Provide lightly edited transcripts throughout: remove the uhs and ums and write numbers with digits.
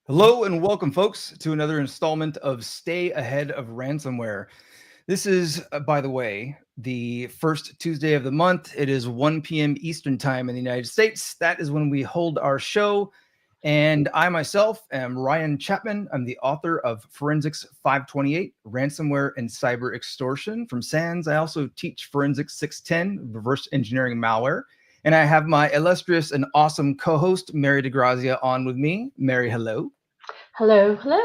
Hello and welcome, folks, to another installment of Stay Ahead of Ransomware. This is, by the way, the first Tuesday of the month. It is 1 p.m. Eastern Time in the United States. That is when we hold our show. And I myself am Ryan Chapman. I'm the author of Forensics 528, Ransomware and Cyber Extortion from SANS. I also teach Forensics 610, Reverse Engineering Malware. And I have my illustrious and awesome co-host, Mary DeGrazia, on with me. Mary, hello. Hello, hello.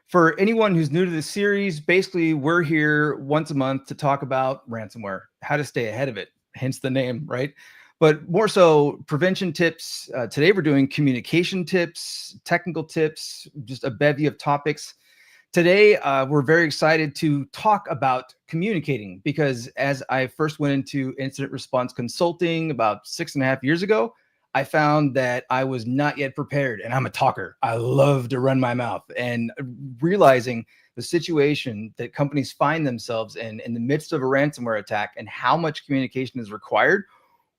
For anyone who's new to the series, basically we're here once a month to talk about ransomware, how to stay ahead of it, hence the name, right? But more so prevention tips. Today we're doing communication tips, technical tips, just a bevy of topics. Today, we're very excited to talk about communicating because as I first went into incident response consulting about 6.5 years ago, I found that I was not yet prepared, and I'm a talker. I love to run my mouth, and realizing the situation that companies find themselves in the midst of a ransomware attack and how much communication is required,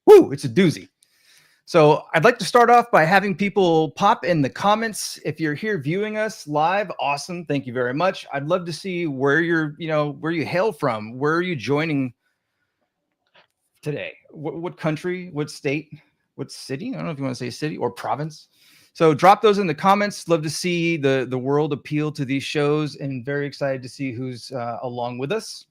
whoo, it's a doozy. So I'd like to start off by having people pop in the comments. If you're here viewing us live, awesome. Thank you very much. I'd love to see where where you hail from. Where are you joining today? What country, what state, what city? I don't know if you want to say city or province. So drop those in the comments. Love to see the world appeal to these shows and very excited to see who's along with us.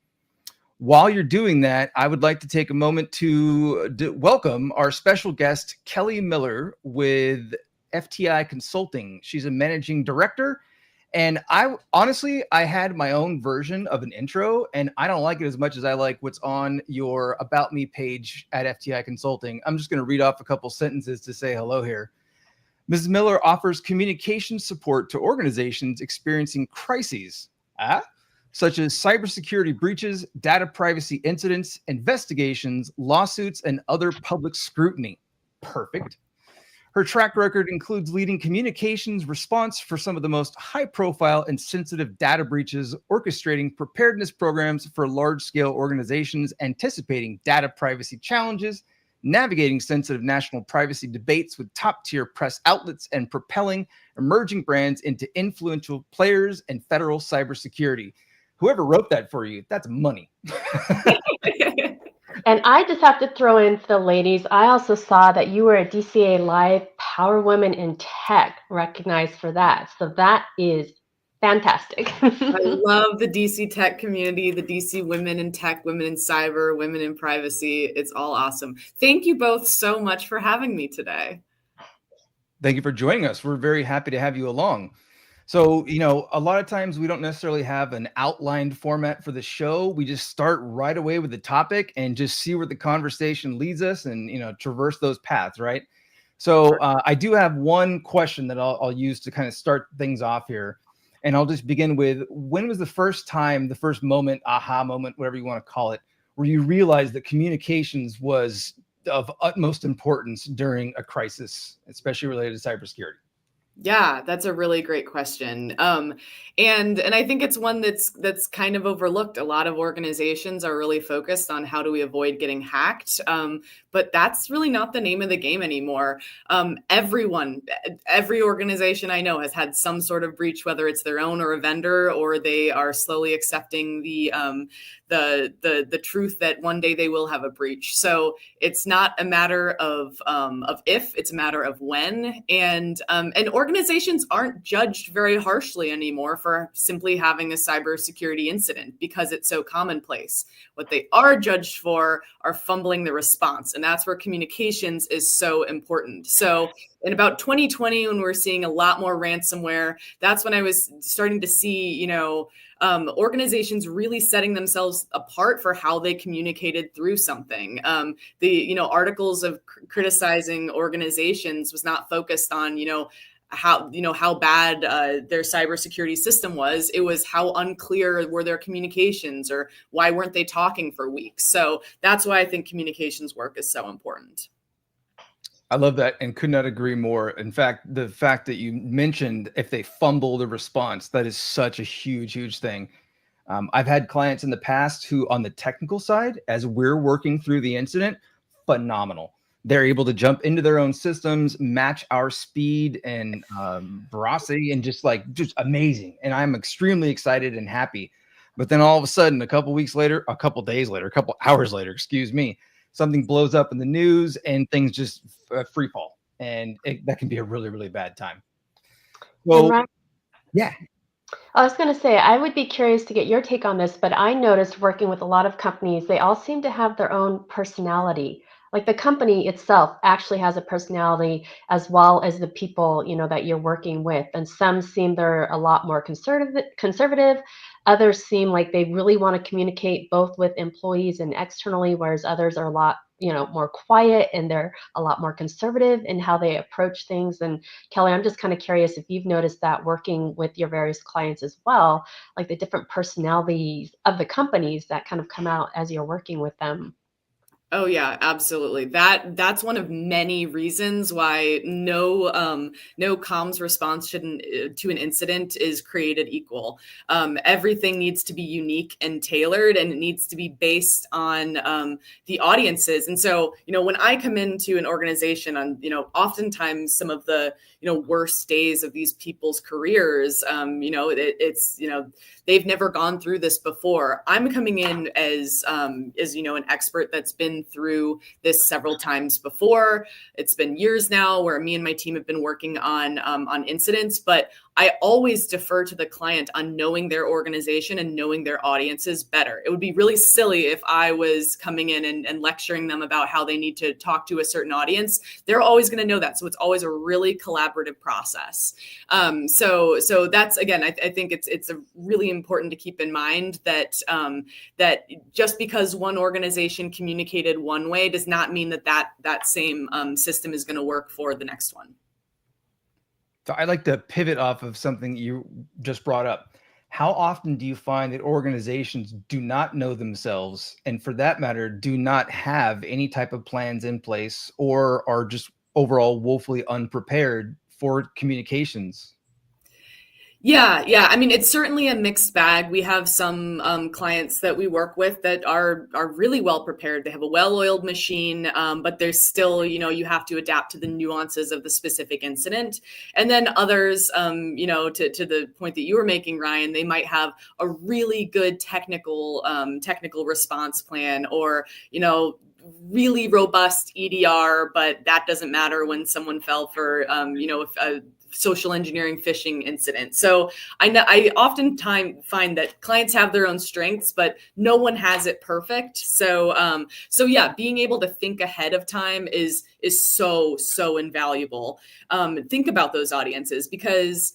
While you're doing that, I would like to take a moment to welcome our special guest, Kelly Miller with FTI Consulting. She's a managing director. And I had my own version of an intro, and I don't like it as much as I like what's on your About Me page at FTI Consulting. I'm just going to read off a couple sentences to say hello here. Ms. Miller offers communication support to organizations experiencing crises. Such as cybersecurity breaches, data privacy incidents, investigations, lawsuits, and other public scrutiny. Perfect. Her track record includes leading communications response for some of the most high-profile and sensitive data breaches, orchestrating preparedness programs for large-scale organizations, anticipating data privacy challenges, navigating sensitive national privacy debates with top-tier press outlets, and propelling emerging brands into influential players in federal cybersecurity. Whoever wrote that for you, that's money. And I just have to throw in for the ladies, I also saw that you were a DCA Live Power Women in Tech, recognized for that. So that is fantastic. I love the DC tech community, the DC women in tech, women in cyber, women in privacy. It's all awesome. Thank you both so much for having me today. Thank you for joining us. We're very happy to have you along. So, a lot of times we don't necessarily have an outlined format for the show. We just start right away with the topic and just see where the conversation leads us and, traverse those paths, right? So I do have one question that I'll use to kind of start things off here. And I'll just begin with, when was the first time, the first moment, aha moment, whatever you want to call it, where you realized that communications was of utmost importance during a crisis, especially related to cybersecurity? Yeah, that's a really great question. And I think it's one that's kind of overlooked. A lot of organizations are really focused on how do we avoid getting hacked, but that's really not the name of the game anymore. Every organization I know has had some sort of breach, whether it's their own or a vendor, or they are slowly accepting the truth that one day they will have a breach. So it's not a matter of if, it's a matter of when. And organizations aren't judged very harshly anymore for simply having a cybersecurity incident because it's so commonplace. What they are judged for are fumbling the response, and that's where communications is so important. So in about 2020, when we're seeing a lot more ransomware, that's when I was starting to see, organizations really setting themselves apart for how they communicated through something. The articles of criticizing organizations was not focused on how bad their cybersecurity system was. It was how unclear were their communications, or why weren't they talking for weeks. So that's why I think communications work is so important. I love that and could not agree more. In fact, the fact that you mentioned if they fumble the response, that is such a huge, huge thing. I've had clients in the past who, on the technical side, as we're working through the incident, phenomenal. They're able to jump into their own systems, match our speed and veracity, and just amazing. And I'm extremely excited and happy. But then all of a sudden, a couple days later, a couple hours later, excuse me, something blows up in the news and things just free fall. And that can be a really, really bad time. And So, yeah. I was going to say, I would be curious to get your take on this, but I noticed working with a lot of companies, they all seem to have their own personality. Like the company itself actually has a personality as well as the people, that you're working with. And some seem they're a lot more conservative. Others seem like they really want to communicate both with employees and externally, whereas others are a lot, more quiet and they're a lot more conservative in how they approach things. And Kelly, I'm just kind of curious if you've noticed that working with your various clients as well, like the different personalities of the companies that kind of come out as you're working with them. Oh yeah, absolutely. That's one of many reasons why no comms response shouldn't to an incident is created equal. Everything needs to be unique and tailored, and it needs to be based on the audiences. And so, when I come into an organization on, oftentimes some of the worst days of these people's careers, they've never gone through this before. I'm coming in as an expert that's been through this several times before. It's been years now where me and my team have been working on incidents, but I always defer to the client on knowing their organization and knowing their audiences better. It would be really silly if I was coming in and lecturing them about how they need to talk to a certain audience. They're always going to know that. So it's always a really collaborative process. So that's, again, I think it's a really important to keep in mind that that just because one organization communicated one way does not mean that same system is going to work for the next one. So I'd like to pivot off of something you just brought up. How often do you find that organizations do not know themselves, and for that matter, do not have any type of plans in place, or are just overall woefully unprepared for communications? Yeah. I mean, it's certainly a mixed bag. We have some clients that we work with that are really well prepared. They have a well-oiled machine, but there's still, you have to adapt to the nuances of the specific incident. And then others, to the point that you were making, Ryan, they might have a really good technical response plan, or really robust EDR, but that doesn't matter when someone fell for a social engineering phishing incident. So I oftentimes find that clients have their own strengths, but no one has it perfect. So yeah, being able to think ahead of time is so invaluable. Think about those audiences, because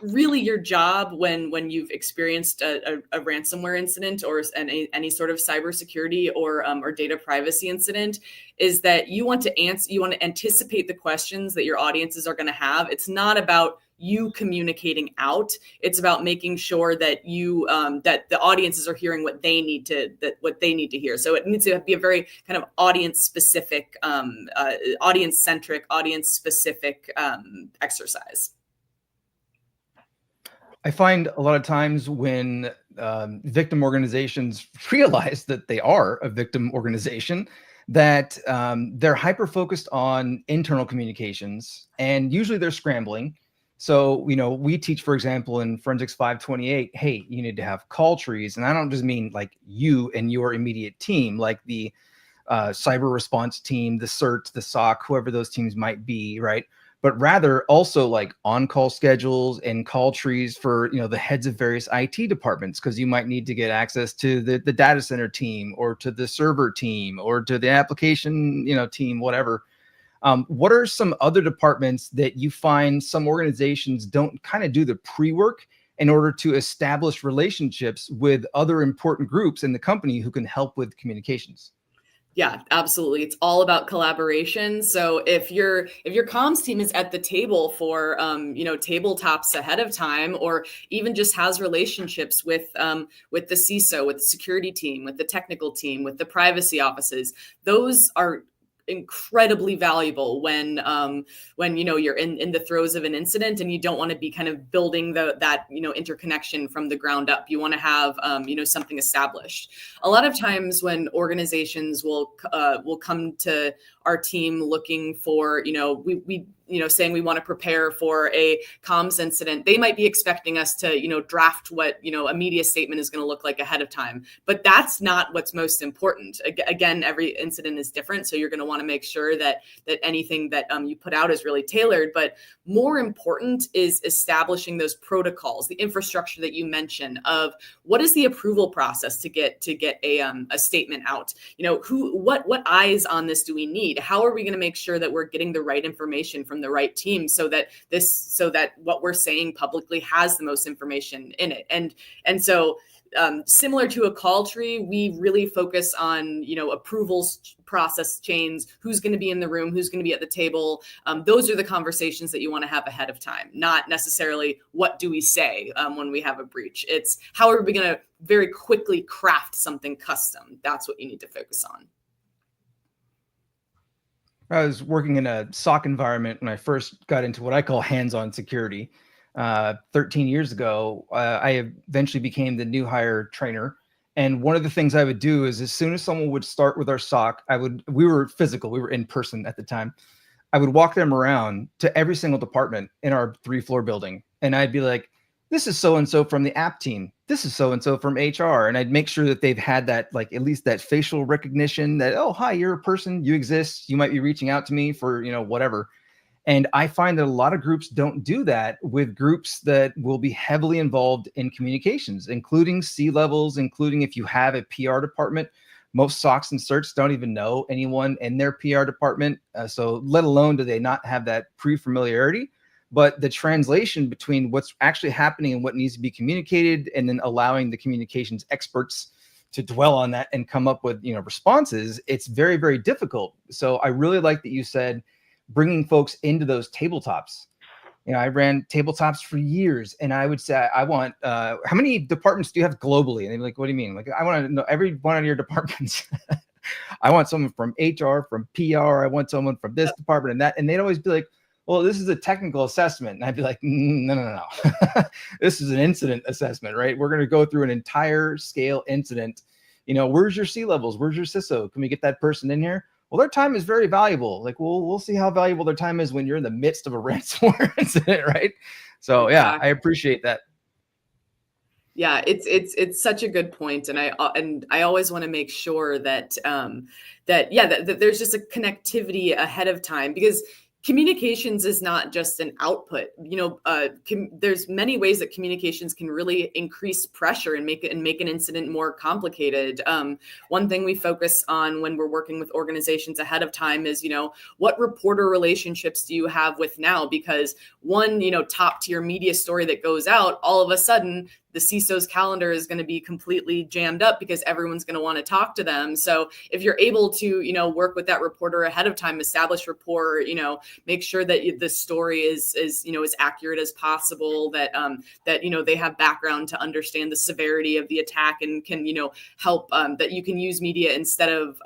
really your job when you've experienced a ransomware incident or any sort of cybersecurity or data privacy incident is that you want to anticipate the questions that your audiences are going to have. It's not about you communicating out. It's about making sure that that the audiences are hearing what they need to hear. So it needs to be a very kind of audience specific, audience centric, audience specific exercise. I find a lot of times when victim organizations realize that they are a victim organization, that they're hyper focused on internal communications, and usually they're scrambling. So, we teach, for example, in Forensics 528, hey, you need to have call trees. And I don't just mean like you and your immediate team, like the cyber response team, the CERT, the SOC, whoever those teams might be, right? But rather also like on-call schedules and call trees for the heads of various IT departments, because you might need to get access to the data center team or to the server team or to the application team, whatever. What are some other departments that you find some organizations don't kind of do the pre-work in order to establish relationships with other important groups in the company who can help with communications? Yeah, absolutely. It's all about collaboration. So if your comms team is at the table for tabletops ahead of time, or even just has relationships with the CISO, with the security team, with the technical team, with the privacy offices, those are incredibly valuable when you're in the throes of an incident and you don't want to be kind of building that interconnection from the ground up. You want to have something established. A lot of times when organizations will come to our team looking for we saying we want to prepare for a comms incident, they might be expecting us to draft what a media statement is going to look like ahead of time, but that's not what's most important. Again, every incident is different, so you're going to want to make sure that anything that you put out is really tailored. But more important is establishing those protocols, the infrastructure that you mentioned of what is the approval process to get a statement out. What eyes on this do we need? How are we going to make sure that we're getting the right information from the right team so that what we're saying publicly has the most information in it? And so similar to a call tree, we really focus on approvals process chains, who's going to be in the room, who's going to be at the table. Those are the conversations that you want to have ahead of time, not necessarily what do we say when we have a breach. It's how are we going to very quickly craft something custom. That's what you need to focus on. I was working in a SOC environment when I first got into what I call hands-on security. 13 years ago, I eventually became the new hire trainer. And one of the things I would do is as soon as someone would start with our SOC, we were physical, we were in person at the time. I would walk them around to every single department in our 3-floor building. And I'd be like, this is so-and-so from the app team. This is so-and-so from HR. And I'd make sure that they've had that, like at least that facial recognition that, oh, hi, you're a person, you exist. You might be reaching out to me for, whatever. And I find that a lot of groups don't do that with groups that will be heavily involved in communications, including C-levels, including if you have a PR department. Most SOCs and certs don't even know anyone in their PR department. So let alone do they not have that pre-familiarity. But the translation between what's actually happening and what needs to be communicated, and then allowing the communications experts to dwell on that and come up with responses, it's very, very difficult. So I really like that you said bringing folks into those tabletops. I ran tabletops for years, and I would say, I want, how many departments do you have globally? And they'd be like, what do you mean? Like, I want to know every one of your departments. I want someone from HR, from PR. I want someone from this department and that. And they'd always be like, well, this is a technical assessment. And I'd be like, no. This is an incident assessment, right? We're going to go through an entire scale incident. Where's your C-levels? Where's your CISO? Can we get that person in here? Well, their time is very valuable. Like, we'll see how valuable their time is when you're in the midst of a ransomware incident, right? So yeah, I appreciate that. Yeah, it's such a good point, and I always want to make sure that that there's just a connectivity ahead of time, because communications is not just an output. There's many ways that communications can really increase pressure and make an incident more complicated. One thing we focus on when we're working with organizations ahead of time is, what reporter relationships do you have with now? Because one, top tier media story that goes out, all of a sudden the CISO's calendar is going to be completely jammed up because everyone's going to want to talk to them. So if you're able to, work with that reporter ahead of time, establish rapport, make sure that the story is as accurate as possible, that they have background to understand the severity of the attack and can, help, that you can use media instead of,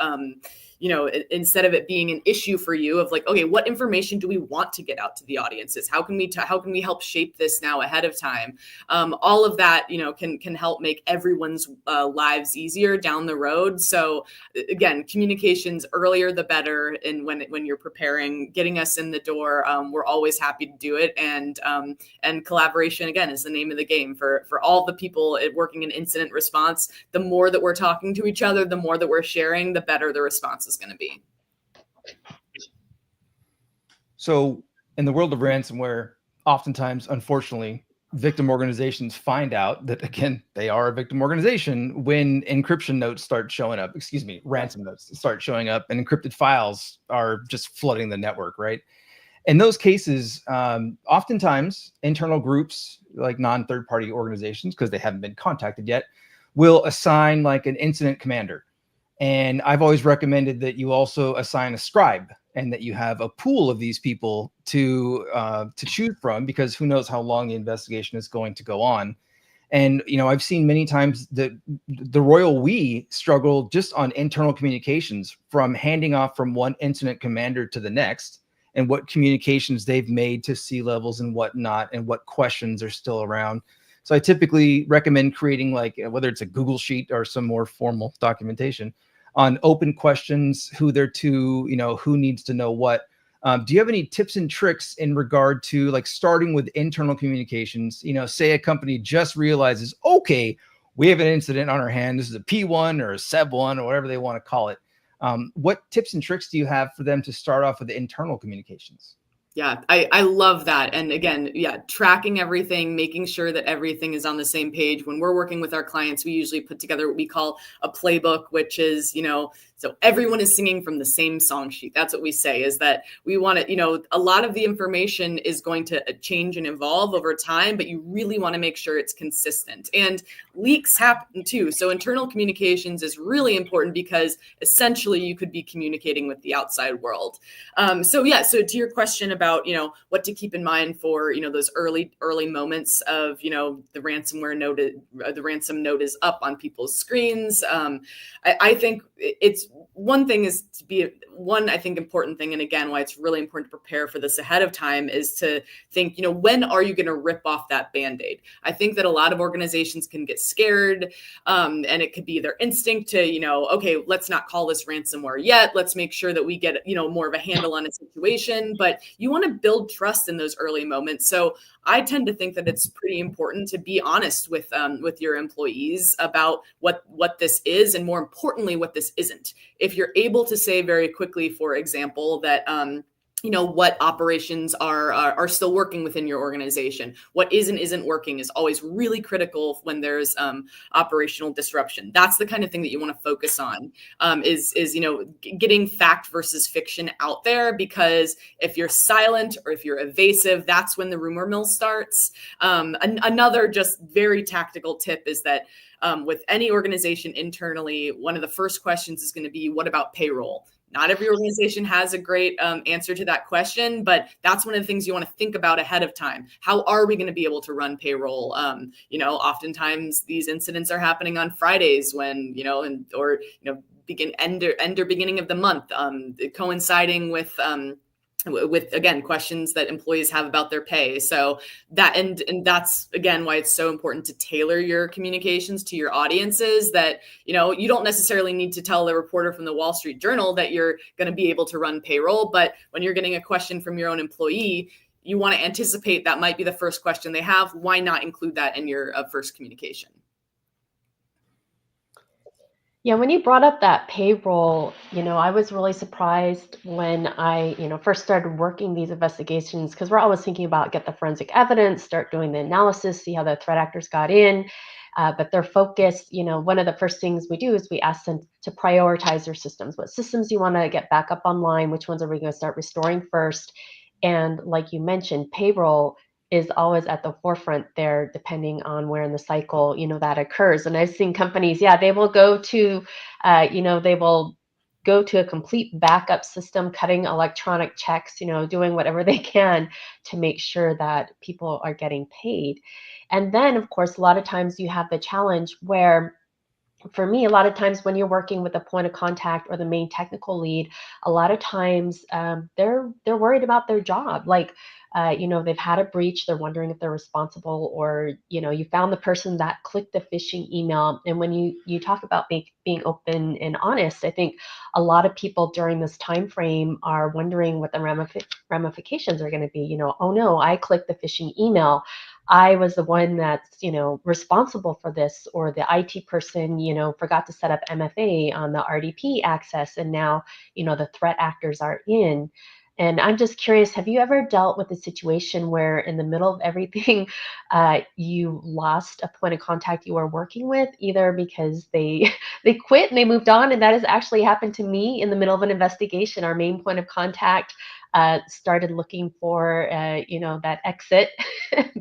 instead of it being an issue for you of like, okay, what information do we want to get out to the audiences? How can we help shape this now ahead of time? All of that, can help make everyone's lives easier down the road. So again, communications earlier the better. And when you're preparing, getting us in the door, we're always happy to do it. And collaboration, again, is the name of the game for all the people working in incident response. The more that we're talking to each other, the more that we're sharing, the better the response is going to be. So in the world of ransomware, oftentimes, unfortunately, victim organizations find out that, again, they are a victim organization when encryption notes start showing up, ransom notes start showing up, and encrypted files are just flooding the network, right? In those cases, oftentimes internal groups, like non-third-party organizations, because they haven't been contacted yet, will assign like an incident commander. And I've always recommended that you also assign a scribe, and that you have a pool of these people to choose from, because who knows how long the investigation is going to go on. And I've seen many times that the royal we struggle just on internal communications, from handing off from one incident commander to the next, and what communications they've made to C-levels and whatnot, and what questions are still around. So I typically recommend creating, like, whether it's a Google Sheet or some more formal documentation on open questions, who they're to, who needs to know what. Do you have any tips and tricks in regard to, like, starting with internal communications? Say a company just realizes, okay, we have an incident on our hand. This is a P1 or a SEB1 or whatever they want to call it. What tips and tricks do you have for them to start off with the internal communications? Yeah, I love that. And again, tracking everything, making sure that everything is on the same page. When we're working with our clients, we usually put together what we call a playbook, which is, so everyone is singing from the same song sheet. That's what we say, is that we want to, a lot of the information is going to change and evolve over time, but you really want to make sure it's consistent. And leaks happen too. So internal communications is really important, because essentially you could be communicating with the outside world. So to your question about, what to keep in mind for, those early moments of, the ransomware note, the ransom note is up on people's screens. I think it's one thing is to be one, I think, important thing. And again, why it's really important to prepare for this ahead of time is to think, when are you going to rip off that Band-Aid? I think that a lot of organizations can get scared, and it could be their instinct to, okay, let's not call this ransomware yet. Let's make sure that we get, more of a handle on a situation. But you want to build trust in those early moments. So I tend to think that it's pretty important to be honest with your employees about what this is, and more importantly, what this isn't. If you're able to say very quickly, for example, that what operations are still working within your organization, what isn't working, is always really critical when there's operational disruption. That's the kind of thing that you want to focus on, is getting fact versus fiction out there, because if you're silent or if you're evasive, that's when the rumor mill starts. Another just very tactical tip is that with any organization internally, one of the first questions is going to be, what about payroll? Not every organization has a great answer to that question, but that's one of the things you want to think about ahead of time. How are we going to be able to run payroll? Oftentimes these incidents are happening on Fridays when, beginning of the month, coinciding with again, questions that employees have about their pay. So that, and that's again why it's so important to tailor your communications to your audiences, that you don't necessarily need to tell the reporter from the Wall Street Journal that you're going to be able to run payroll, but when you're getting a question from your own employee, you want to anticipate that might be the first question they have. Why not include that in your first communication? Yeah, when you brought up that payroll, I was really surprised when I, first started working these investigations, because we're always thinking about get the forensic evidence, start doing the analysis, see how the threat actors got in. But their focus, one of the first things we do is we ask them to prioritize their systems. What systems you want to get back up online? Which ones are we going to start restoring first? And like you mentioned, payroll is always at the forefront there, depending on where in the cycle, that occurs. And I've seen companies, they will go to, they will go to a complete backup system, cutting electronic checks, doing whatever they can to make sure that people are getting paid. And then, of course, a lot of times you have the challenge where for me, a lot of times when you're working with a point of contact or the main technical lead, a lot of times they're worried about their job. Like, they've had a breach, they're wondering if they're responsible, or you found the person that clicked the phishing email. And when you talk about being open and honest, I think a lot of people during this time frame are wondering what the ramifications are going to be. Oh no, I clicked the phishing email. I was the one that's, responsible for this, or the IT person, forgot to set up MFA on the RDP access, and now, the threat actors are in. And I'm just curious, have you ever dealt with a situation where in the middle of everything, you lost a point of contact you were working with, either because they they quit and they moved on, and that has actually happened to me in the middle of an investigation. Our main point of contact started looking for, that exit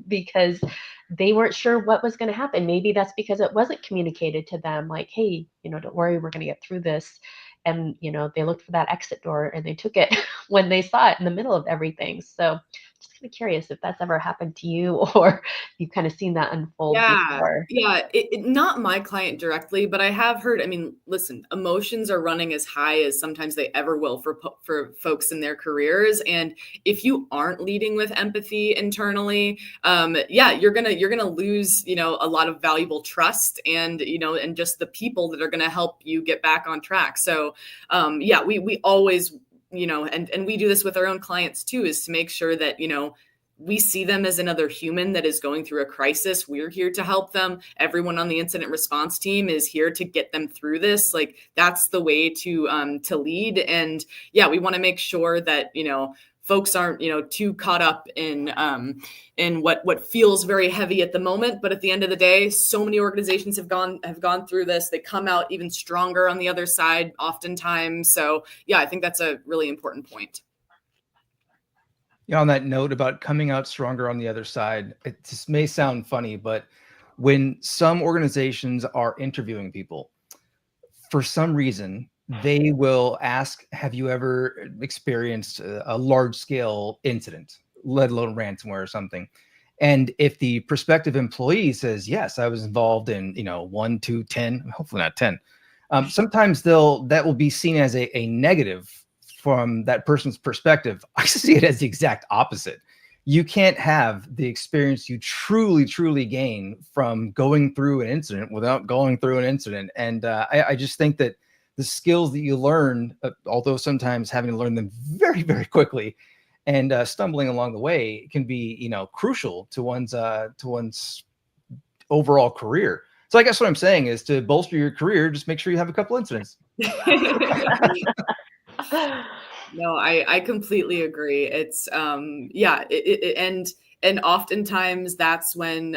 because they weren't sure what was going to happen. Maybe that's because it wasn't communicated to them, like, hey, don't worry, we're going to get through this. And, they looked for that exit door and they took it when they saw it in the middle of everything. So just kind of curious if that's ever happened to you or you've kind of seen that unfold Yeah, before. yeah, not my client directly, but I have heard. I mean, listen, emotions are running as high as sometimes they ever will for folks in their careers, and if you aren't leading with empathy internally, yeah, you're gonna lose, a lot of valuable trust, and and just the people that are gonna help you get back on track. So, yeah, we always, and we do this with our own clients too, is to make sure that we see them as another human that is going through a crisis. We're here to help them. Everyone on the incident response team is here to get them through this. Like, that's the way to lead. And yeah, we want to make sure that folks aren't too caught up in what feels very heavy at the moment. But at the end of the day, so many organizations have gone through this. They come out even stronger on the other side, oftentimes. So yeah, I think that's a really important point. On that note about coming out stronger on the other side, it just may sound funny, but when some organizations are interviewing people, for some reason, they will ask, have you ever experienced a large scale incident, let alone ransomware or something? And if the prospective employee says, yes, I was involved in, 1, 2, 10, hopefully not 10, sometimes that will be seen as a negative from that person's perspective. I see it as the exact opposite. You can't have the experience you truly gain from going through an incident without going through an incident. And I just think that the skills that you learn, although sometimes having to learn them very quickly and stumbling along the way, can be crucial to one's overall career. So I guess what I'm saying is, to bolster your career, just make sure you have a couple incidents. No, I completely agree. It's yeah, and oftentimes that's when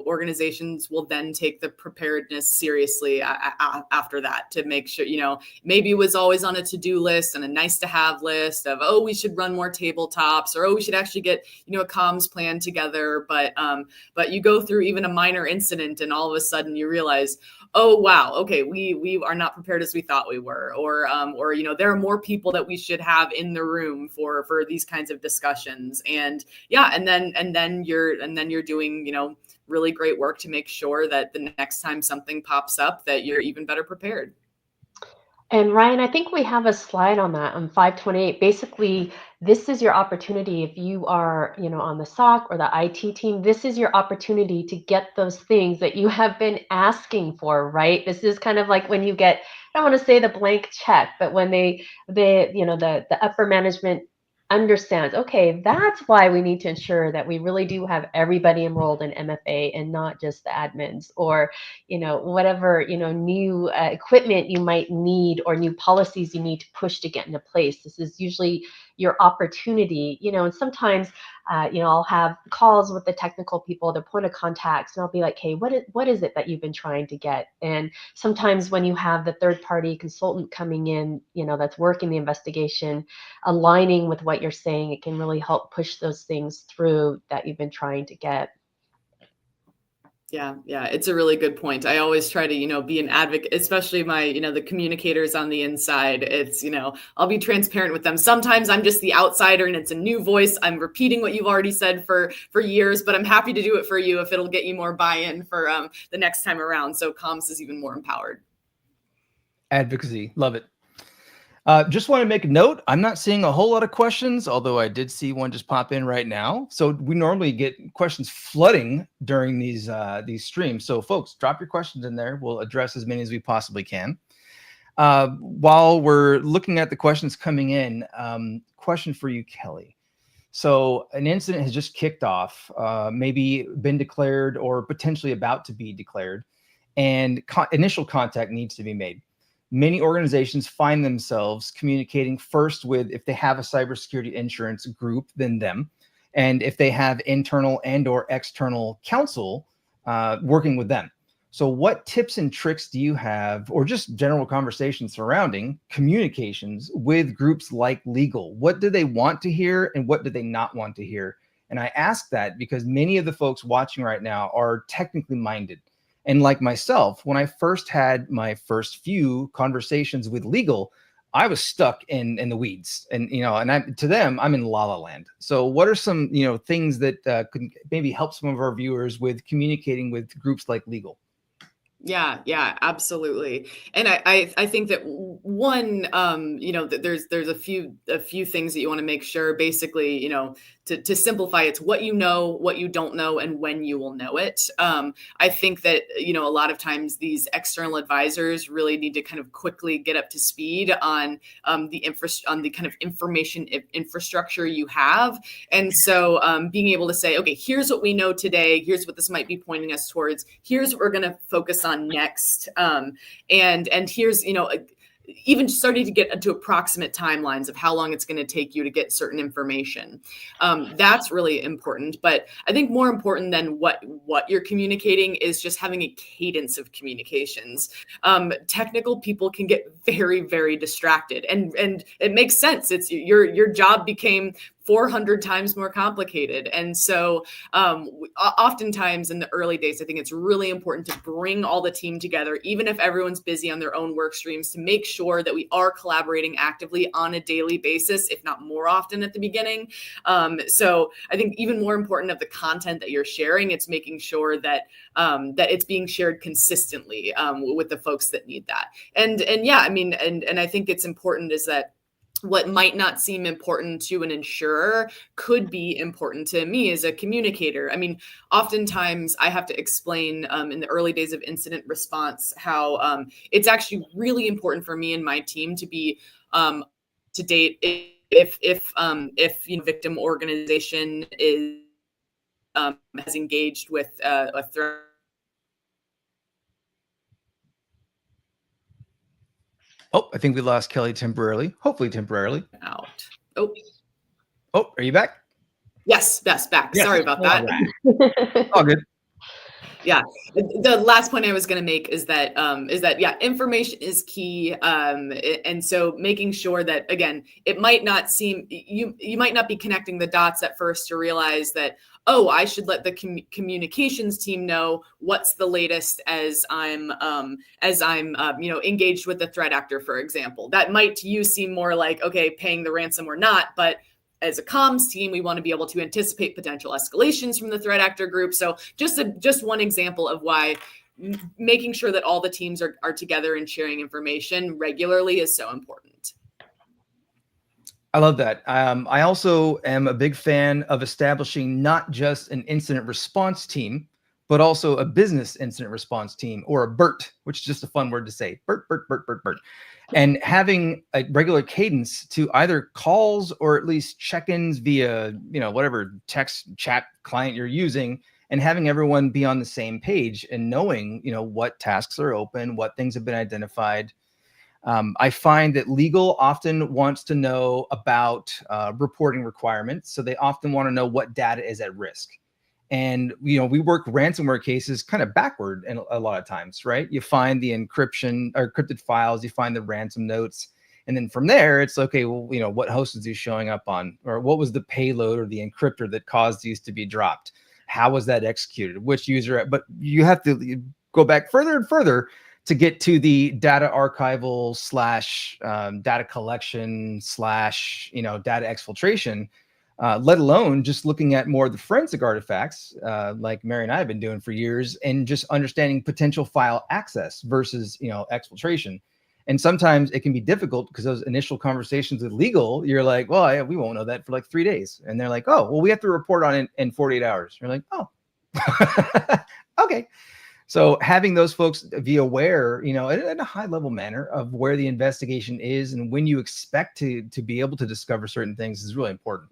organizations will then take the preparedness seriously after that, to make sure maybe it was always on a to-do list and a nice to have list of, oh, we should run more tabletops, or oh, we should actually get a comms plan together, but you go through even a minor incident and all of a sudden you realize, oh wow, okay, we are not prepared as we thought we were, or there are more people that we should have in the room for these kinds of discussions. And yeah, and then you're doing really great work to make sure that the next time something pops up, that you're even better prepared. And Ryan, I think we have a slide on that on 528. Basically, this is your opportunity. If you are, on the SOC or the IT team, this is your opportunity to get those things that you have been asking for, right? This is kind of like when you get, I don't want to say the blank check, but when the upper management understands, okay, that's why we need to ensure that we really do have everybody enrolled in MFA and not just the admins, or whatever, new equipment you might need or new policies you need to push to get into place. This is usually your opportunity, and sometimes, I'll have calls with the technical people, the point of contacts, and I'll be like, hey, what is it that you've been trying to get? And sometimes when you have the third party consultant coming in, that's working the investigation, aligning with what you're saying, it can really help push those things through that you've been trying to get. Yeah, it's a really good point. I always try to, be an advocate, especially the communicators on the inside. It's, I'll be transparent with them. Sometimes I'm just the outsider and it's a new voice. I'm repeating what you've already said for years, but I'm happy to do it for you if it'll get you more buy-in for the next time around. So comms is even more empowered. Advocacy, love it. Just want to make a note. I'm not seeing a whole lot of questions, although I did see one just pop in right now. So we normally get questions flooding during these streams. So folks, drop your questions in there. We'll address as many as we possibly can. While we're looking at the questions coming in, question for you, Kelly. So an incident has just kicked off, maybe been declared or potentially about to be declared, and initial contact needs to be made. Many organizations find themselves communicating first with, if they have a cybersecurity insurance group, then them. And if they have internal and or external counsel, working with them. So what tips and tricks do you have, or just general conversations surrounding communications with groups like legal? What do they want to hear and what do they not want to hear? And I ask that because many of the folks watching right now are technically minded. And like myself, when I first had my first few conversations with legal, I was stuck in the weeds, and to them, I'm in la la land. So what are some things that could maybe help some of our viewers with communicating with groups like legal? Yeah, absolutely. And I think that one, that there's a few things that you want to make sure, basically, to simplify, it's what you know, what you don't know, and when you will know it. I think that, a lot of times these external advisors really need to kind of quickly get up to speed on the kind of information infrastructure you have. And so being able to say, okay, here's what we know today. Here's what this might be pointing us towards. Here's what we're going to focus on next. And here's, even starting to get into approximate timelines of how long it's going to take you to get certain information. That's really important. But I think more important than what you're communicating is just having a cadence of communications. Technical people can get very, very distracted, and it makes sense. It's your job became 400 times more complicated. And so oftentimes in the early days, I think it's really important to bring all the team together, even if everyone's busy on their own work streams, to make sure that we are collaborating actively on a daily basis, if not more often at the beginning. So I think even more important of the content that you're sharing, it's making sure that that it's being shared consistently with the folks that need that. And yeah, I mean, and I think it's important is that what might not seem important to an insurer could be important to me as a communicator. I mean, oftentimes I have to explain in the early days of incident response how it's actually really important for me and my team to be to date if victim organization is has engaged with a threat. Oh, I think we lost Kelly temporarily. Hopefully temporarily. Out. Oh, are you back? Yes, back. Yes. Sorry about that. All good. Yeah. The last point I was going to make is that information is key. And so making sure that, again, it might not seem, you might not be connecting the dots at first to realize that, oh, I should let the communications team know what's the latest as I'm engaged with the threat actor, for example. That might to you seem more like, okay, paying the ransom or not, but as a comms team, we want to be able to anticipate potential escalations from the threat actor group. So just one example of why making sure that all the teams are together and sharing information regularly is so important. I love that. I also am a big fan of establishing not just an incident response team, but also a business incident response team, or a BERT, which is just a fun word to say, BERT. And having a regular cadence to either calls or at least check-ins via, whatever text chat client you're using, and having everyone be on the same page and knowing, what tasks are open, what things have been identified. I find that legal often wants to know about reporting requirements. So they often want to know what data is at risk. And, we work ransomware cases kind of backward and a lot of times, right? You find the encryption or encrypted files, you find the ransom notes. And then from there, it's okay, well, what host is he showing up on? Or what was the payload or the encryptor that caused these to be dropped? How was that executed? Which user? But you have to go back further and further to get to the data archival / data collection / data exfiltration, let alone just looking at more of the forensic artifacts, like Mary and I have been doing for years, and just understanding potential file access versus exfiltration. And sometimes it can be difficult because those initial conversations with legal, you're like, well, yeah, we won't know that for like 3 days. And they're like, oh, well, we have to report on it in 48 hours. You're like, oh, okay. So having those folks be aware, in a high level manner of where the investigation is and when you expect to be able to discover certain things is really important.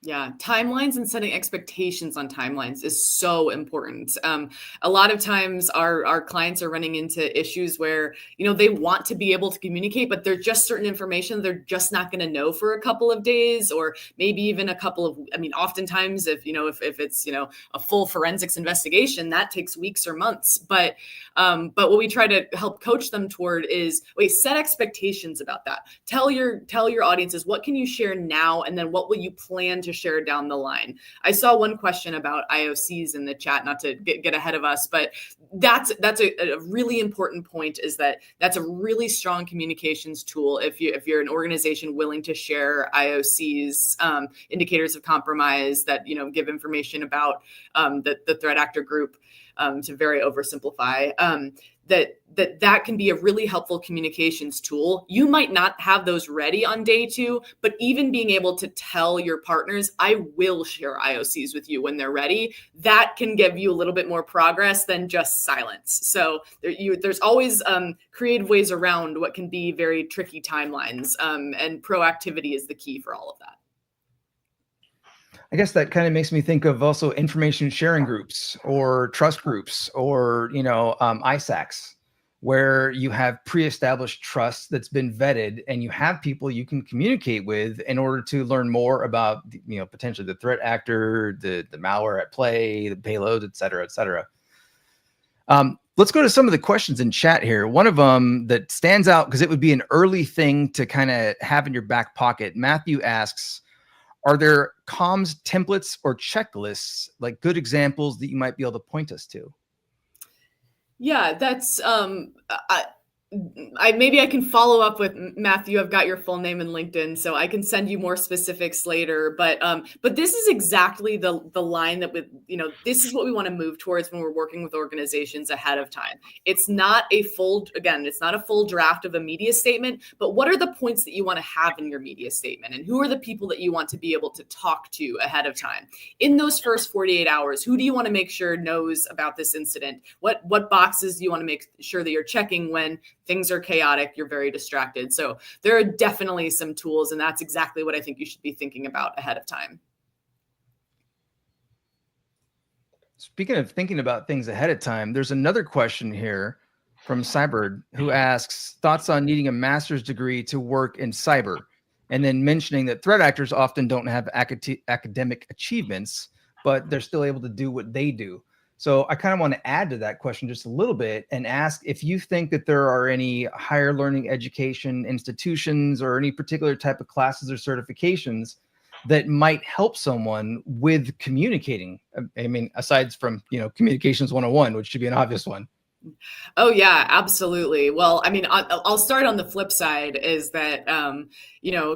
Yeah, timelines and setting expectations on timelines is so important. A lot of times our clients are running into issues where, they want to be able to communicate, but there's just certain information they're just not going to know for a couple of days, or maybe even a couple of, oftentimes if it's, a full forensics investigation, that takes weeks or months. But what we try to help coach them toward is, set expectations about that. Tell your audiences, what can you share now? And then what will you plan to share down the line? I saw one question about IOCs in the chat, not to get ahead of us, but that's a really important point, is that's a really strong communications tool. If you're an organization willing to share IOCs, indicators of compromise that, give information about the threat actor group, to very oversimplify, that can be a really helpful communications tool. You might not have those ready on day 2, but even being able to tell your partners, I will share IOCs with you when they're ready, that can give you a little bit more progress than just silence. So there's always creative ways around what can be very tricky timelines, and proactivity is the key for all of that. I guess that kind of makes me think of also information sharing groups or trust groups or, ISACs, where you have pre-established trust that's been vetted and you have people you can communicate with in order to learn more about, potentially the threat actor, the malware at play, the payload, et cetera, et cetera. Let's go to some of the questions in chat here. One of them that stands out because it would be an early thing to kind of have in your back pocket. Matthew asks, are there comms templates or checklists, like good examples that you might be able to point us to? Yeah, that's maybe I can follow up with Matthew. I've got your full name in LinkedIn, so I can send you more specifics later. But this is exactly the line that this is what we want to move towards when we're working with organizations ahead of time. It's not a full draft of a media statement, but what are the points that you want to have in your media statement, and who are the people that you want to be able to talk to ahead of time in those first 48 hours? Who do you want to make sure knows about this incident? What boxes do you want to make sure that you're checking when things are chaotic, you're very distracted? So there are definitely some tools, and that's exactly what I think you should be thinking about ahead of time. Speaking of thinking about things ahead of time, there's another question here from Cyber who asks thoughts on needing a master's degree to work in cyber, and then mentioning that threat actors often don't have academic achievements, but they're still able to do what they do. So I kind of want to add to that question just a little bit and ask if you think that there are any higher learning education institutions or any particular type of classes or certifications that might help someone with communicating. I mean, aside from, communications 101, which should be an obvious one. Oh yeah, absolutely. Well, I mean, I'll start on the flip side, is that,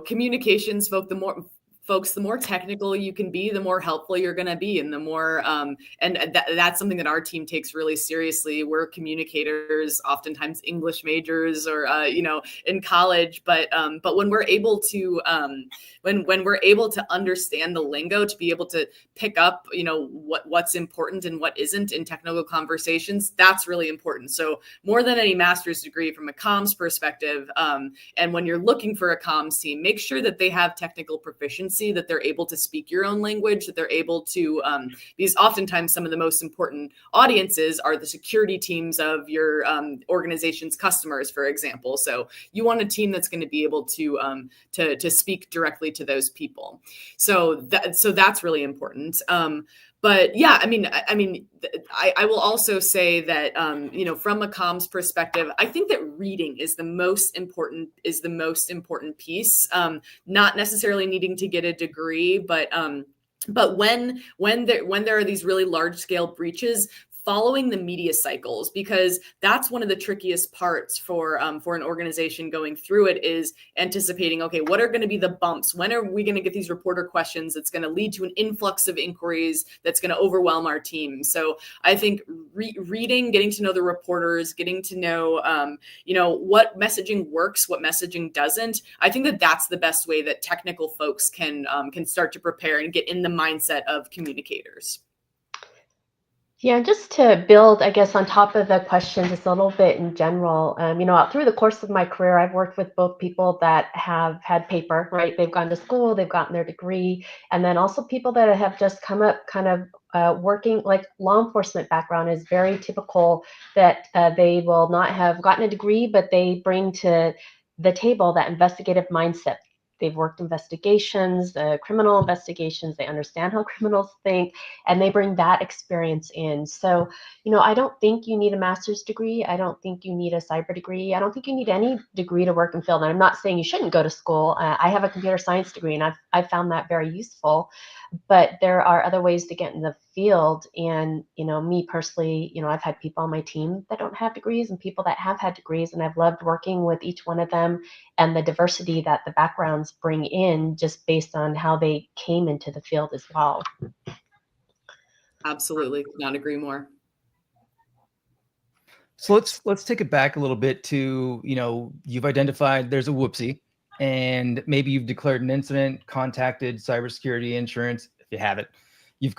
communications folks, the more technical you can be, the more helpful you're going to be, and the more, that's something that our team takes really seriously. We're communicators, oftentimes English majors or, in college, but when we're able to, when we're able to understand the lingo, to be able to pick up, what's important and what isn't in technical conversations, that's really important. So more than any master's degree, from a comms perspective, and when you're looking for a comms team, make sure that they have technical proficiency, that they're able to speak your own language, that they're able to, because oftentimes some of the most important audiences are the security teams of your organization's customers, for example. So you want a team that's going to be able to speak directly to those people. So that's really important. But yeah, I will also say that, from a comms perspective, I think that reading is the most important piece, not necessarily needing to get a degree, but But when there are these really large scale breaches, following the media cycles, because that's one of the trickiest parts for an organization going through it, is anticipating, okay, what are going to be the bumps? When are we going to get these reporter questions that's going to lead to an influx of inquiries that's going to overwhelm our team? So I think reading, getting to know the reporters, getting to know, what messaging works, what messaging doesn't. I think that that's the best way that technical folks can start to prepare and get in the mindset of communicators. Yeah, just to build, I guess, on top of the question, just a little bit in general, through the course of my career, I've worked with both people that have had paper, right? They've gone to school, they've gotten their degree, and then also people that have just come up kind of working, like law enforcement background is very typical, that they will not have gotten a degree, but they bring to the table that investigative mindset. They've worked investigations, criminal investigations, they understand how criminals think, and they bring that experience in. So, I don't think you need a master's degree. I don't think you need a cyber degree. I don't think you need any degree to work in field. And I'm not saying you shouldn't go to school. I have a computer science degree, and I've found that very useful. But there are other ways to get in the field. And, me personally, I've had people on my team that don't have degrees and people that have had degrees, and I've loved working with each one of them and the diversity that the backgrounds bring in just based on how they came into the field as well. Absolutely, could not agree more. So let's take it back a little bit to, you've identified there's a whoopsie, and maybe you've declared an incident, contacted cybersecurity insurance if you have it. You've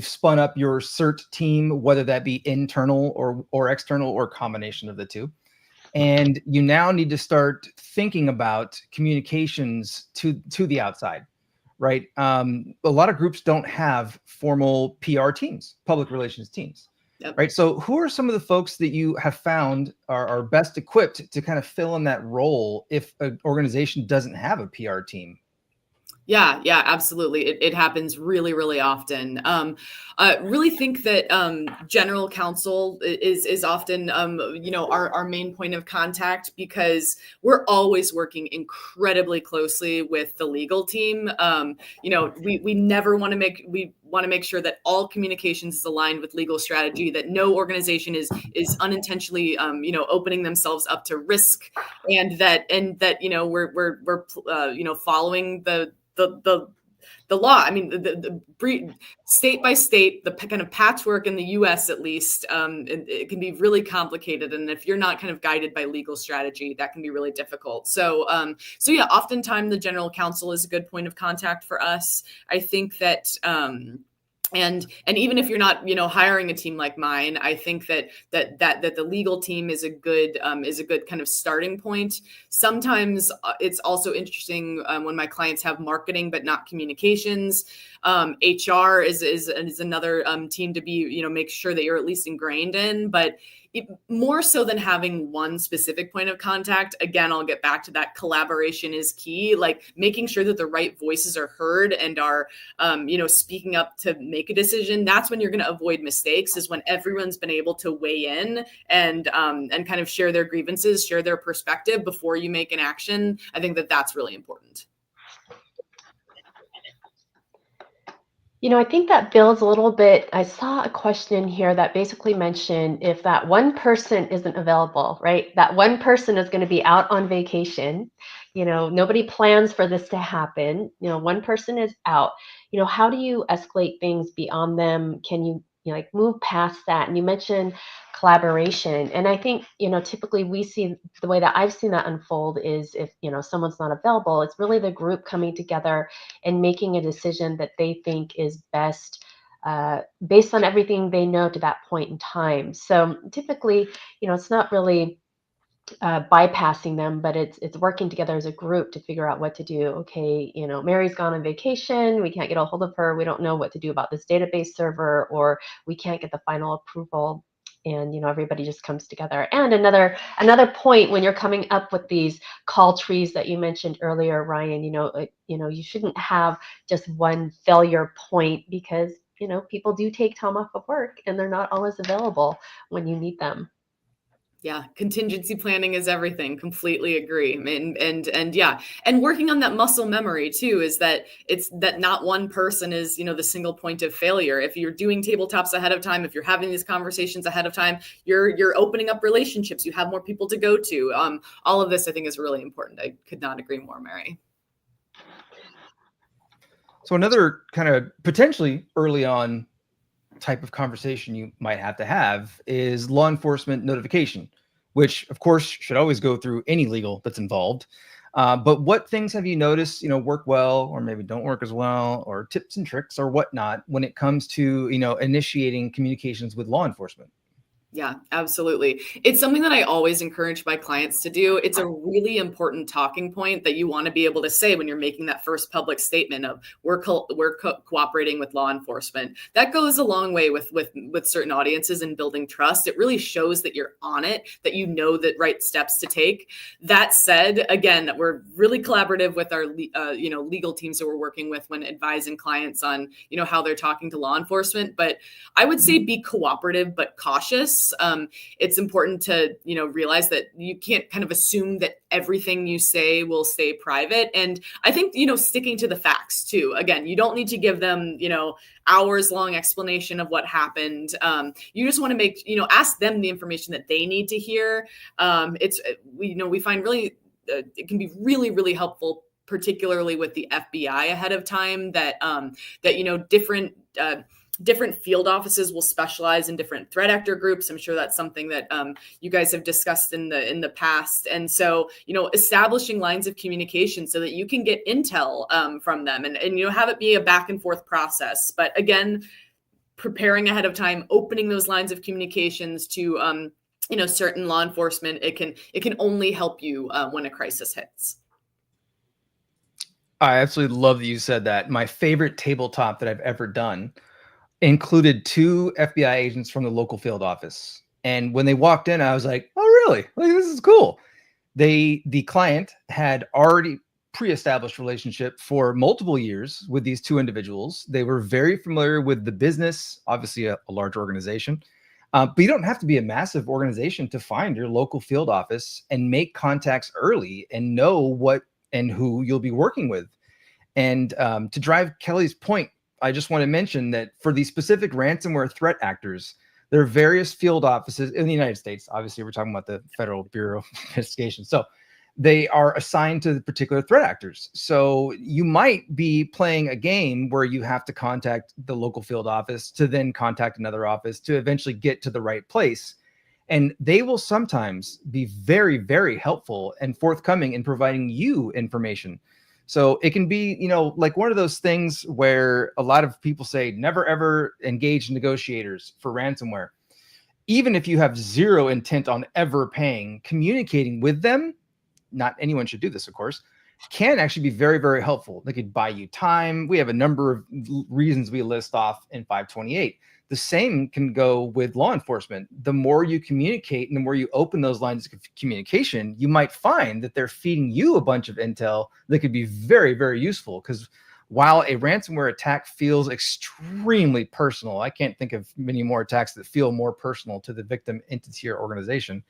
spun up your CERT team, whether that be internal or external or combination of the two. And you now need to start thinking about communications to the outside, right? A lot of groups don't have formal PR teams, public relations teams. Yep. Right. So who are some of the folks that you have found are best equipped to kind of fill in that role if an organization doesn't have a PR team? Yeah, absolutely. It happens really, really often. Really think that general counsel is often, our main point of contact, because we're always working incredibly closely with the legal team. We never want to make sure that all communications is aligned with legal strategy, that no organization is unintentionally, opening themselves up to risk, and that we're following the law. I mean, the state by state, the kind of patchwork in the U.S. at least, it can be really complicated. And if you're not kind of guided by legal strategy, that can be really difficult. So yeah, oftentimes the general counsel is a good point of contact for us. I think that. And even if you're not, hiring a team like mine, I think that the legal team is a good kind of starting point. Sometimes it's also interesting when my clients have marketing but not communications. HR is another team to be, make sure that you're at least ingrained in, but more so than having one specific point of contact. Again, I'll get back to that. Collaboration is key, like making sure that the right voices are heard and are, speaking up to make a decision. That's when you're going to avoid mistakes, is when everyone's been able to weigh in and kind of share their grievances, share their perspective before you make an action. I think that that's really important. I think that builds a little bit. I saw a question here that basically mentioned if that one person isn't available, right? That one person is going to be out on vacation. Nobody plans for this to happen. One person is out. How do you escalate things beyond them? Can you, like move past that? And you mentioned collaboration. And I think, typically we see the way that I've seen that unfold is if, someone's not available, it's really the group coming together and making a decision that they think is best based on everything they know to that point in time. So typically, it's not really bypassing them, but it's working together as a group to figure out what to do. Okay, Mary's gone on vacation. We can't get a hold of her. We don't know what to do about this database server, or we can't get the final approval. And everybody just comes together. And another point, when you're coming up with these call trees that you mentioned earlier, Ryan, you shouldn't have just one failure point, because people do take time off of work and they're not always available when you need them. Yeah, contingency planning is everything. Completely agree. And yeah, and working on that muscle memory too is that it's that not one person is, the single point of failure. If you're doing tabletops ahead of time, if you're having these conversations ahead of time, you're opening up relationships. You have more people to go to. All of this I think is really important. I could not agree more, Mary. So another kind of potentially early on type of conversation you might have to have is law enforcement notification, which of course should always go through any legal that's involved. But what things have you noticed, work well, or maybe don't work as well, or tips and tricks or whatnot when it comes to, initiating communications with law enforcement? Yeah, absolutely. It's something that I always encourage my clients to do. It's a really important talking point that you want to be able to say when you're making that first public statement of we're cooperating with law enforcement. That goes a long way with certain audiences and building trust. It really shows that you're on it, that you know the right steps to take. That said, again, we're really collaborative with our legal teams that we're working with when advising clients on how they're talking to law enforcement. But I would say be cooperative but cautious. It's important to, realize that you can't kind of assume that everything you say will stay private. And I think, sticking to the facts too. Again, you don't need to give them, hours long explanation of what happened. You just want to ask them the information that they need to hear. We find really, it can be really, really helpful, particularly with the FBI ahead of time, that different field offices will specialize in different threat actor groups. I'm sure that's something that you guys have discussed in the past. And so, establishing lines of communication so that you can get intel from them and have it be a back and forth process. But again, preparing ahead of time, opening those lines of communications to certain law enforcement, it can only help you when a crisis hits. I absolutely love that you said that. My favorite tabletop that I've ever done included 2 FBI agents from the local field office. And when they walked in, I was like, oh, really? Like, this is cool. The client had already pre-established relationship for multiple years with these 2 individuals. They were very familiar with the business, obviously a large organization. But you don't have to be a massive organization to find your local field office and make contacts early and know what and who you'll be working with. And to drive Kelly's point, I just want to mention that for these specific ransomware threat actors, there are various field offices in the United States. Obviously, we're talking about the Federal Bureau of Investigation. So they are assigned to the particular threat actors. So you might be playing a game where you have to contact the local field office to then contact another office to eventually get to the right place. And they will sometimes be very, very helpful and forthcoming in providing you information. So it can be, like one of those things where a lot of people say, never, ever engage negotiators for ransomware. Even if you have zero intent on ever paying, communicating with them, not anyone should do this, of course, can actually be very, very helpful. They could buy you time. We have a number of reasons we list off in 528. The same can go with law enforcement. The more you communicate and the more you open those lines of communication, you might find that they're feeding you a bunch of intel that could be very, very useful. Because while a ransomware attack feels extremely personal, I can't think of many more attacks that feel more personal to the victim, entity, or organization.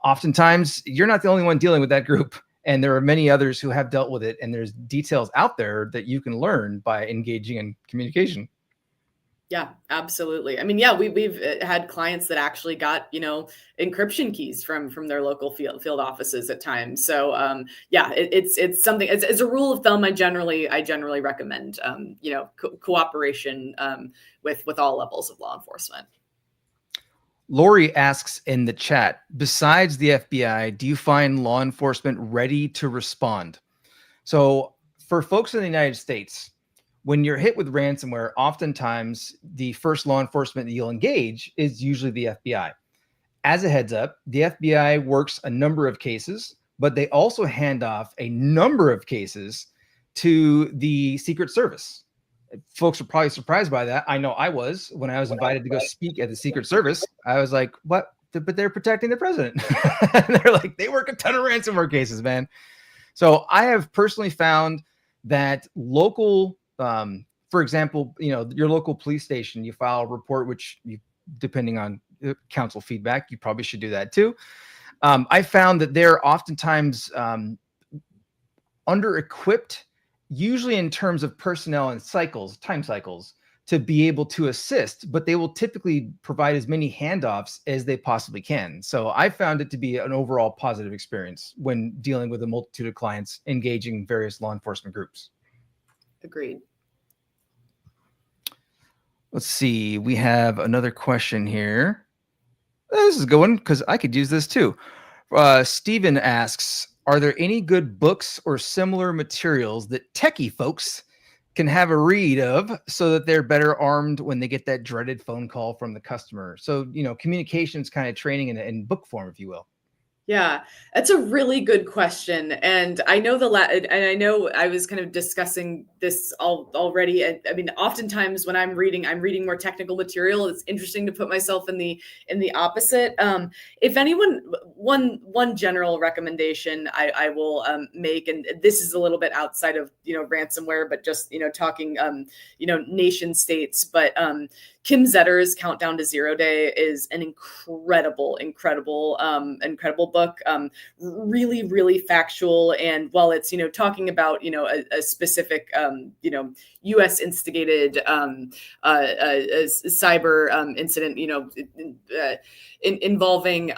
Oftentimes, you're not the only one dealing with that group. And there are many others who have dealt with it. And there's details out there that you can learn by engaging in communication. Yeah, absolutely. I mean, yeah, we've had clients that actually got, encryption keys from their local field offices at times. So, yeah, it's something. As a rule of thumb, I generally recommend, cooperation with all levels of law enforcement. Lori asks in the chat, besides the FBI, do you find law enforcement ready to respond? So, for folks in the United States, when you're hit with ransomware, oftentimes the first law enforcement that you'll engage is usually the FBI. As a heads up, the FBI works a number of cases, but they also hand off a number of cases to the Secret Service. Folks are probably surprised by that. I know I was when I was invited to go speak at the Secret Service. I was like, what? But they're protecting the president. They're like, they work a ton of ransomware cases, man. So I have personally found that local, for example, your local police station, you file a report, which you, depending on counsel feedback, you probably should do that too. I found that they're oftentimes under-equipped, usually in terms of personnel and time cycles, to be able to assist, but they will typically provide as many handoffs as they possibly can. So I found it to be an overall positive experience when dealing with a multitude of clients engaging various law enforcement groups. Agreed. Let's see. We have another question here. This is a good one because I could use this too. Stephen asks, are there any good books or similar materials that techie folks can have a read of so that they're better armed when they get that dreaded phone call from the customer? So, communications kind of training in book form, if you will. Yeah, that's a really good question. And I know and I know I was kind of discussing this already. I mean, oftentimes when I'm reading more technical material. It's interesting to put myself in the opposite. If anyone, one general recommendation I will make, and this is a little bit outside of, ransomware, but just, talking, nation states, but Kim Zetter's Countdown to Zero Day is an incredible book. Really, really factual. And while it's, talking about, a specific, U.S. instigated cyber incident, involving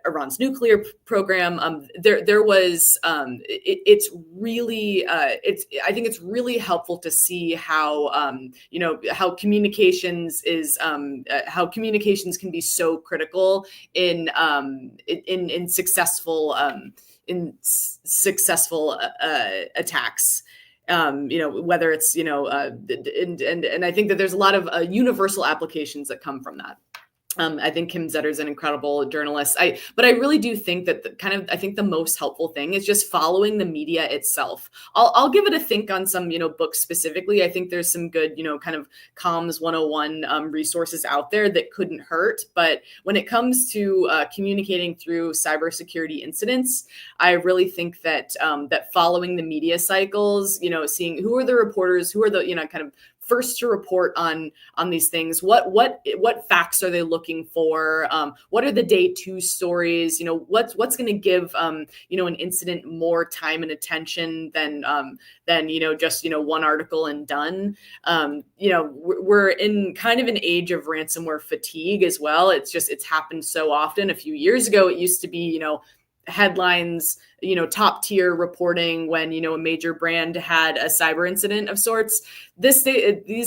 Iran's nuclear program, there was it's really I think it's really helpful to see how how communications can be so critical in successful attacks. Whether it's and I think that there's a lot of universal applications that come from that. I think Kim Zetter's an incredible journalist. But I really do think that I think the most helpful thing is just following the media itself. I'll give it a think on some, books specifically. I think there's some good, kind of comms 101 resources out there that couldn't hurt. But when it comes to communicating through cybersecurity incidents, I really think that that following the media cycles, seeing who are the reporters, who are the, kind of first to report on these things. What facts are they looking for? What are the day two stories? What's going to give an incident more time and attention than just one article and done. We're in kind of an age of ransomware fatigue as well. It's happened so often. A few years ago, it used to be headlines, top tier reporting when, a major brand had a cyber incident of sorts. These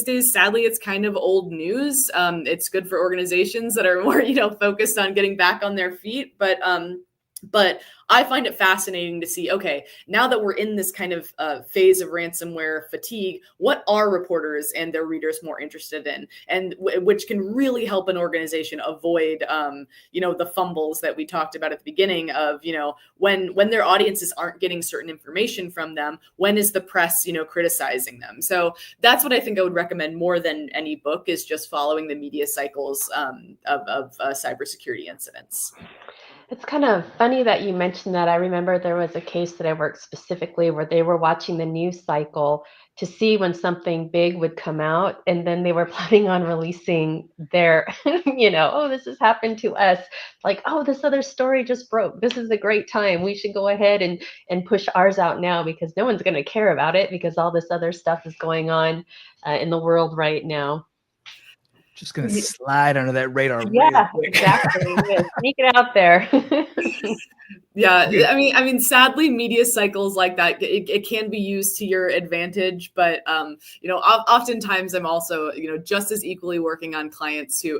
days, sadly, it's kind of old news. It's good for organizations that are more, focused on getting back on their feet. But I find it fascinating to see, okay, now that we're in this kind of phase of ransomware fatigue, what are reporters and their readers more interested in? And which can really help an organization avoid, the fumbles that we talked about at the beginning of, when their audiences aren't getting certain information from them, when is the press, criticizing them? So that's what I think I would recommend more than any book, is just following the media cycles of cybersecurity incidents. It's kind of funny that you mentioned that. I remember there was a case that I worked specifically where they were watching the news cycle to see when something big would come out, and then they were planning on releasing their, oh, this has happened to us. Like, oh, this other story just broke. This is a great time. We should go ahead and push ours out now because no one's going to care about it because all this other stuff is going on in the world right now. Just going to slide under that radar. Yeah, exactly. Sneak it out there. Yeah, I mean, sadly, media cycles like that, it can be used to your advantage, but oftentimes I'm also, just as equally working on clients who,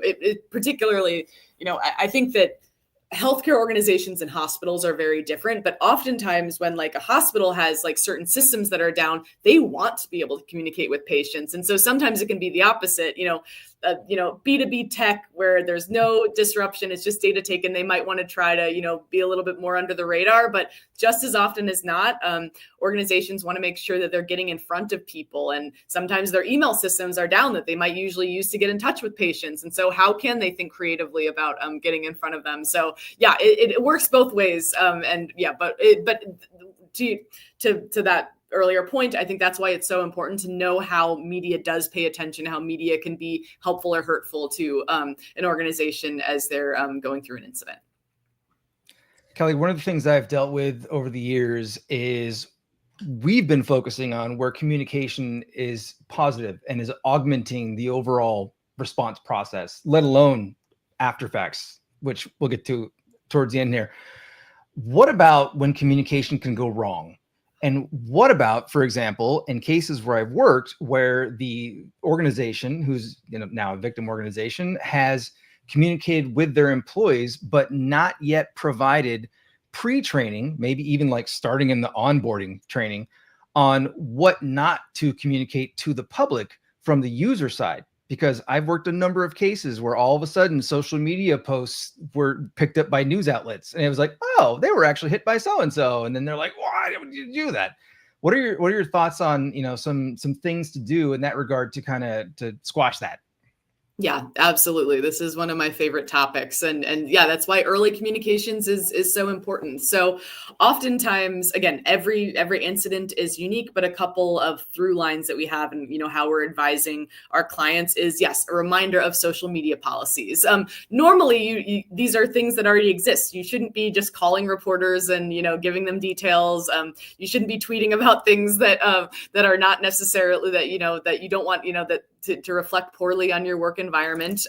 particularly, I think that healthcare organizations and hospitals are very different, but oftentimes when like a hospital has like certain systems that are down, they want to be able to communicate with patients. And so sometimes it can be the opposite, B2B tech where there's no disruption, it's just data taken. They might want to try to, be a little bit more under the radar, but just as often as not, organizations want to make sure that they're getting in front of people. And sometimes their email systems are down that they might usually use to get in touch with patients. And so how can they think creatively about getting in front of them? So yeah, it works both ways. But to that earlier point, I think that's why it's so important to know how media does pay attention, how media can be helpful or hurtful to an organization as they're going through an incident. Kelly, one of the things I've dealt with over the years is we've been focusing on where communication is positive and is augmenting the overall response process, let alone after effects, which we'll get to towards the end here. What about when communication can go wrong? And what about, for example, in cases where I've worked, where the organization, who's now a victim organization, has communicated with their employees, but not yet provided pre-training, maybe even like starting in the onboarding training on what not to communicate to the public from the user side. Because I've worked a number of cases where all of a sudden social media posts were picked up by news outlets, and it was like, oh, they were actually hit by so-and-so. And then they're like, why would you do that? What are your thoughts on, some things to do in that regard to kind of to squash that? Yeah, absolutely. This is one of my favorite topics. And yeah, that's why early communications is so important. So oftentimes, again, every incident is unique, but a couple of through lines that we have and how we're advising our clients is, yes, a reminder of social media policies. Normally these are things that already exist. You shouldn't be just calling reporters and giving them details. You shouldn't be tweeting about things that are not necessarily that you don't want that to reflect poorly on your work environment.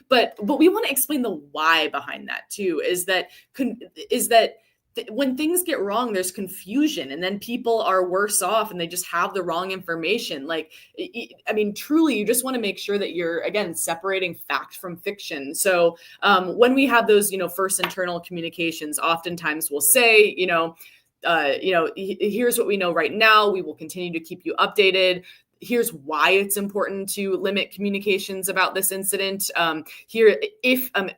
But we want to explain the why behind that too, is that when things get wrong, there's confusion, and then people are worse off and they just have the wrong information. Truly, you just want to make sure that you're, again, separating fact from fiction. So when we have those, first internal communications, oftentimes we'll say, here's what we know right now. We will continue to keep you updated. Here's why it's important to limit communications about this incident.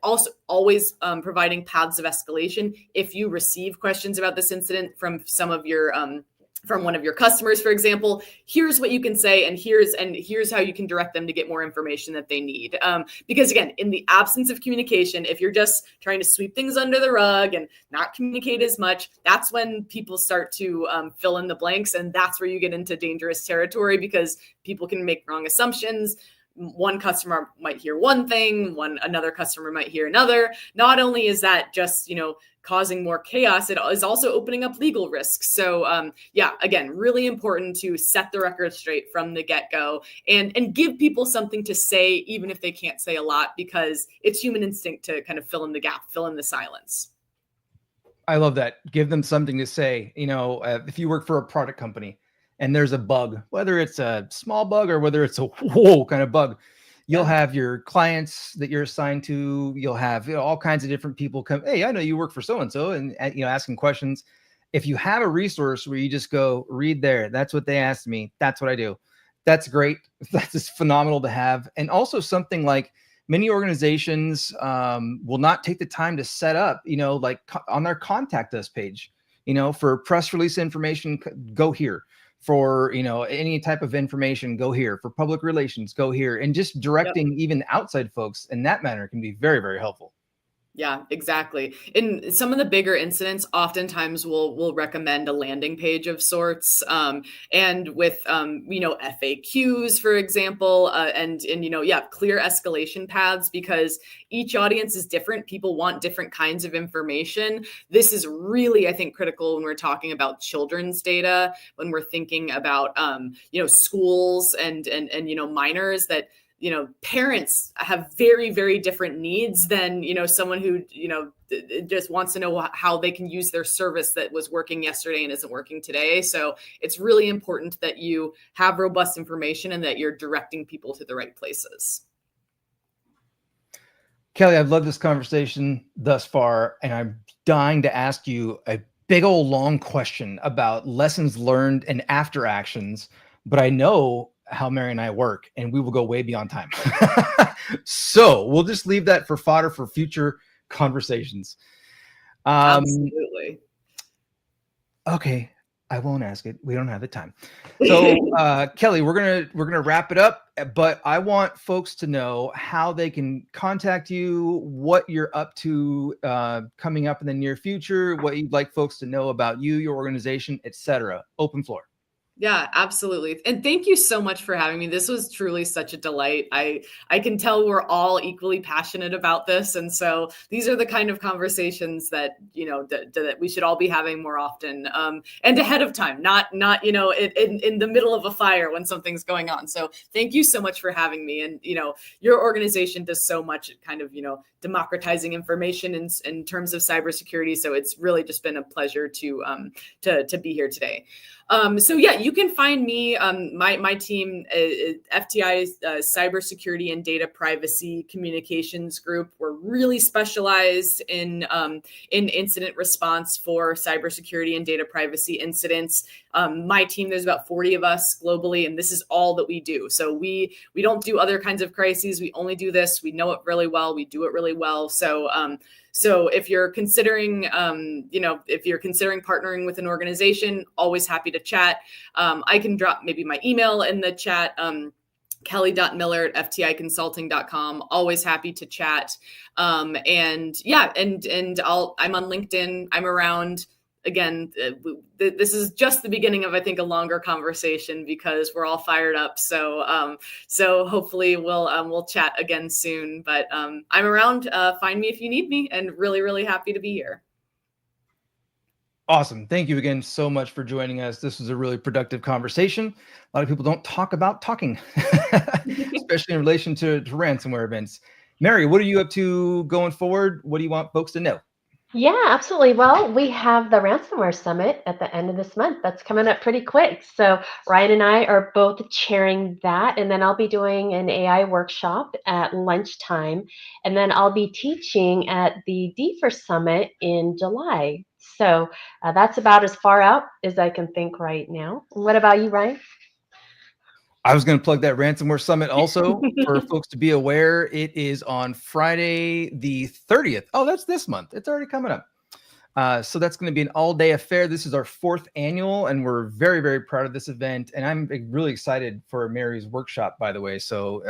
Also always providing paths of escalation. If you receive questions about this incident from some of your from one of your customers, for example, here's what you can say, and here's how you can direct them to get more information that they need. Because again, in the absence of communication, if you're just trying to sweep things under the rug and not communicate as much, that's when people start to fill in the blanks, and that's where you get into dangerous territory, because people can make wrong assumptions. One customer might hear one thing, another customer might hear another. Not only is that just, causing more chaos, it is also opening up legal risks. So again, really important to set the record straight from the get-go and give people something to say, even if they can't say a lot, because it's human instinct to kind of fill in the gap, fill in the silence. I love that. Give them something to say. If you work for a product company and there's a bug, whether it's a small bug or whether it's a whoa kind of bug, you'll have your clients that you're assigned to. You'll have all kinds of different people come. Hey, I know you work for so-and-so, and asking questions. If you have a resource where you just go read there, that's what they asked me, that's what I do. That's great. That's just phenomenal to have. And also something like many organizations will not take the time to set up, like on their contact us page, for press release information, go here. For any type of information, go here. For public relations, go here. And just directing even outside folks in that manner can be very, very helpful. Yeah, exactly. In some of the bigger incidents, oftentimes we'll recommend a landing page of sorts, and with FAQs, for example, and clear escalation paths, because each audience is different. People want different kinds of information. This is really, I think, critical when we're talking about children's data, when we're thinking about schools and minors, that parents have very, very different needs than, someone who, just wants to know how they can use their service that was working yesterday and isn't working today. So it's really important that you have robust information and that you're directing people to the right places. Kelly, I've loved this conversation thus far, and I'm dying to ask you a big old long question about lessons learned and after actions, but I know how Mary and I work, and we will go way beyond time. So we'll just leave that for fodder for future conversations. Absolutely. Okay, I won't ask it. We don't have the time. So Kelly, we're gonna wrap it up, but I want folks to know how they can contact you, what you're up to coming up in the near future, what you'd like folks to know about you, your organization, etc. Open floor. Yeah, absolutely. And thank you so much for having me. This was truly such a delight. I can tell we're all equally passionate about this, and so these are the kind of conversations that, that we should all be having more often, and ahead of time, not in the middle of a fire when something's going on. So thank you so much for having me. And your organization does so much at kind of democratizing information in terms of cybersecurity. So it's really just been a pleasure to be here today. So yeah, you can find me, my team, FTI, Cybersecurity and Data Privacy Communications Group. We're really specialized in incident response for cybersecurity and data privacy incidents. My team, there's about 40 of us globally, and this is all that we do. So we don't do other kinds of crises. We only do this. We know it really well. We do it really well. So if you're considering, partnering with an organization, always happy to chat. I can drop maybe my email in the chat, kelly.miller@fticonsulting.com. Always happy to chat. I'm on LinkedIn. I'm around. Again, this is just the beginning of, I think, a longer conversation because we're all fired up. So hopefully we'll chat again soon. But I'm around. Find me if you need me, and really, really happy to be here. Awesome. Thank you again so much for joining us. This was a really productive conversation. A lot of people don't talk about talking, especially in relation to ransomware events. Mary, what are you up to going forward? What do you want folks to know? Yeah, absolutely. Well, we have the Ransomware Summit at the end of this month. That's coming up pretty quick. So Ryan and I are both chairing that, and then I'll be doing an AI workshop at lunchtime, and then I'll be teaching at the DFIR Summit in July. So that's about as far out as I can think right now. What about you, Ryan? I was going to plug that Ransomware Summit also for folks to be aware. It is on Friday the 30th. Oh, that's this month. It's already coming up. So that's going to be an all-day affair. This is our 4th annual, and we're very, very proud of this event. And I'm really excited for Mary's workshop, by the way. So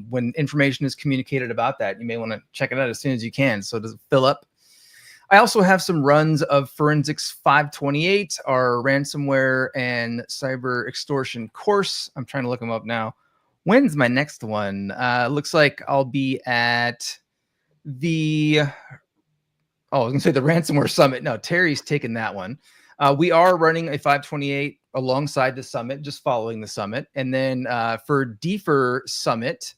when information is communicated about that, you may want to check it out as soon as you can. So does it fill up? I also have some runs of Forensics 528, our ransomware and cyber extortion course. I'm trying to look them up now. When's my next one? Looks like I'll be at I was going to say the Ransomware Summit. No, Terry's taking that one. We are running a 528 alongside the summit, just following the summit. And then for DFIR Summit,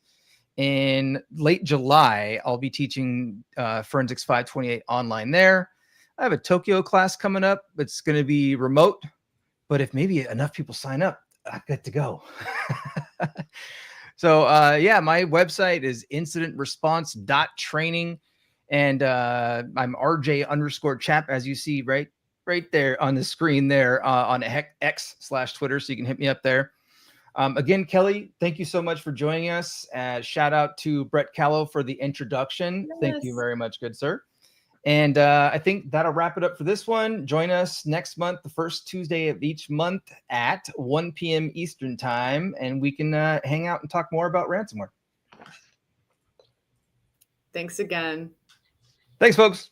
in late July, I'll be teaching Forensics 528 online there. I have a Tokyo class coming up. It's going to be remote, but if maybe enough people sign up, I get to go. So my website is incidentresponse.training, and I'm RJ_chap, as you see right there on the screen there on X/Twitter, so you can hit me up there. Again, Kelly, thank you so much for joining us. Shout out to Brett Callow for the introduction. Yes. Thank you very much, good sir. And I think that'll wrap it up for this one. Join us next month, the first Tuesday of each month at 1 p.m. Eastern time, and we can hang out and talk more about ransomware. Thanks again. Thanks, folks.